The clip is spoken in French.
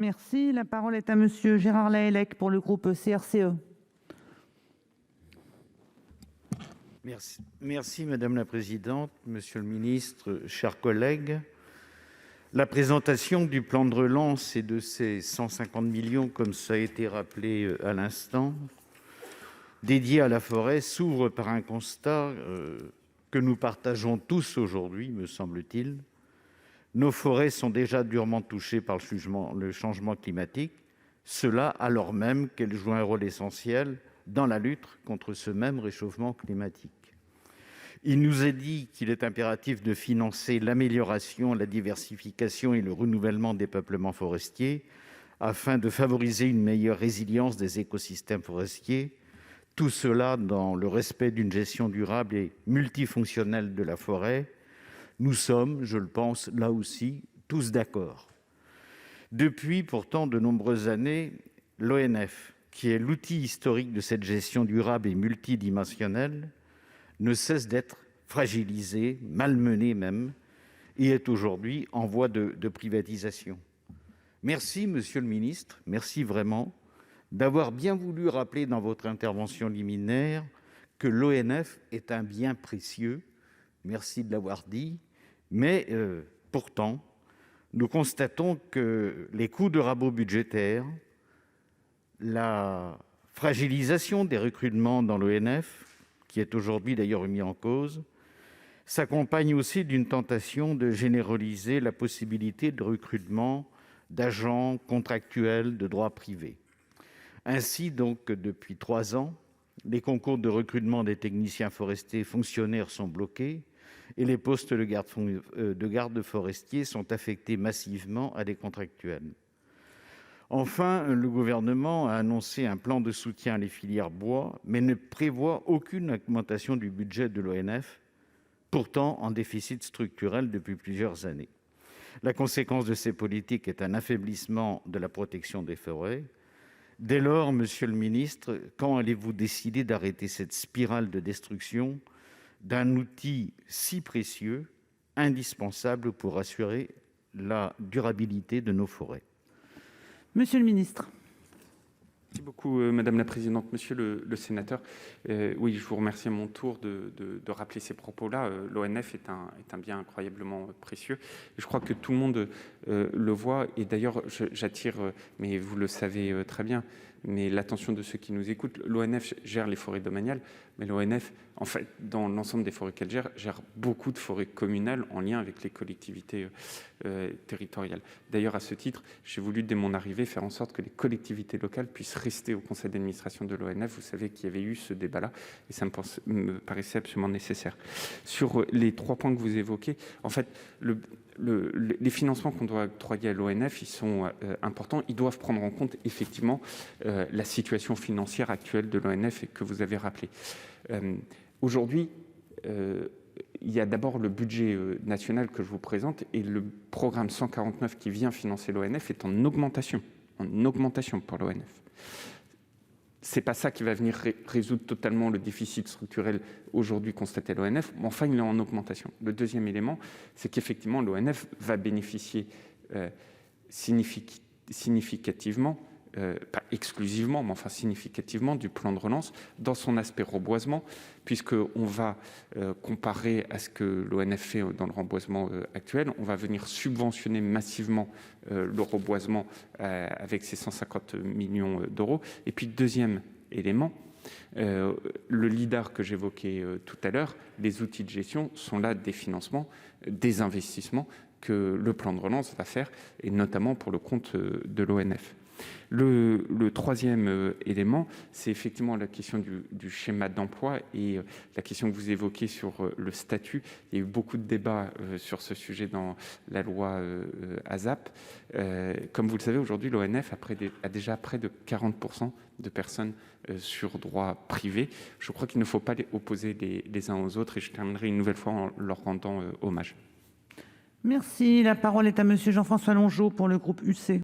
Merci. La parole est à Monsieur Gérard Lahellec pour le groupe CRCE. Merci Madame la Présidente, Monsieur le Ministre, chers collègues. La présentation du plan de relance et de ces 150 millions, comme ça a été rappelé à l'instant, dédiés à la forêt, s'ouvre par un constat que nous partageons tous aujourd'hui, me semble-t-il. Nos forêts sont déjà durement touchées par le changement climatique, cela alors même qu'elles jouent un rôle essentiel dans la lutte contre ce même réchauffement climatique. Il nous est dit qu'il est impératif de financer l'amélioration, la diversification et le renouvellement des peuplements forestiers afin de favoriser une meilleure résilience des écosystèmes forestiers, tout cela dans le respect d'une gestion durable et multifonctionnelle de la forêt. Nous sommes, je le pense, là aussi, tous d'accord. Depuis pourtant de nombreuses années, l'ONF, qui est l'outil historique de cette gestion durable et multidimensionnelle, ne cesse d'être fragilisé, malmené même, et est aujourd'hui en voie de privatisation. Merci, monsieur le ministre, merci vraiment d'avoir bien voulu rappeler dans votre intervention liminaire que l'ONF est un bien précieux. Merci de l'avoir dit. Mais pourtant, nous constatons que les coups de rabot budgétaires, la fragilisation des recrutements dans l'ONF, qui est aujourd'hui d'ailleurs mis en cause, s'accompagnent aussi d'une tentation de généraliser la possibilité de recrutement d'agents contractuels de droit privé. Ainsi donc, depuis 3 ans, les concours de recrutement des techniciens forestiers fonctionnaires sont bloqués et les postes de garde forestiers sont affectés massivement à des contractuels. Enfin, le gouvernement a annoncé un plan de soutien à les filières bois, mais ne prévoit aucune augmentation du budget de l'ONF, pourtant en déficit structurel depuis plusieurs années. La conséquence de ces politiques est un affaiblissement de la protection des forêts. Dès lors, monsieur le ministre, quand allez-vous décider d'arrêter cette spirale de destruction d'un outil si précieux, indispensable pour assurer la durabilité de nos forêts? Monsieur le ministre. Merci beaucoup, Madame la Présidente. Monsieur le sénateur, oui, je vous remercie à mon tour de rappeler ces propos-là. L'ONF est un bien incroyablement précieux. Je crois que tout le monde le voit. Et d'ailleurs, j'attire, mais vous le savez très bien, mais l'attention de ceux qui nous écoutent. L'ONF gère les forêts domaniales, mais l'ONF, en fait, dans l'ensemble des forêts qu'elle gère beaucoup de forêts communales en lien avec les collectivités territoriales. D'ailleurs, à ce titre, j'ai voulu, dès mon arrivée, faire en sorte que les collectivités locales puissent rester au conseil d'administration de l'ONF. Vous savez qu'il y avait eu ce débat-là, et ça me paraissait absolument nécessaire. Sur les 3 points que vous évoquez, en fait, les financements qu'on doit octroyer à l'ONF, ils sont importants. Ils doivent prendre en compte, effectivement, la situation financière actuelle de l'ONF et que vous avez rappelé. Aujourd'hui, il y a d'abord le budget national que je vous présente, et le programme 149 qui vient financer l'ONF est en augmentation pour l'ONF. C'est pas ça qui va venir résoudre totalement le déficit structurel aujourd'hui constaté à l'ONF, mais enfin, il est en augmentation. Le deuxième élément, c'est qu'effectivement, l'ONF va bénéficier significativement, pas exclusivement, mais enfin significativement, du plan de relance dans son aspect reboisement, puisqu'on va comparer à ce que l'ONF fait dans le reboisement actuel, on va venir subventionner massivement le reboisement avec ces 150 millions d'euros. Et puis, deuxième élément, le LIDAR que j'évoquais tout à l'heure, les outils de gestion sont là des financements, des investissements que le plan de relance va faire, et notamment pour le compte de l'ONF. Le troisième élément, c'est effectivement la question du schéma d'emploi et la question que vous évoquez sur le statut. Il y a eu beaucoup de débats sur ce sujet dans la loi ASAP. Comme vous le savez, aujourd'hui, l'ONF a déjà près de 40% de personnes sur droit privé. Je crois qu'il ne faut pas les opposer les uns aux autres, et je terminerai une nouvelle fois en leur rendant hommage. Merci. La parole est à Monsieur Jean-François Longeot pour le groupe UC.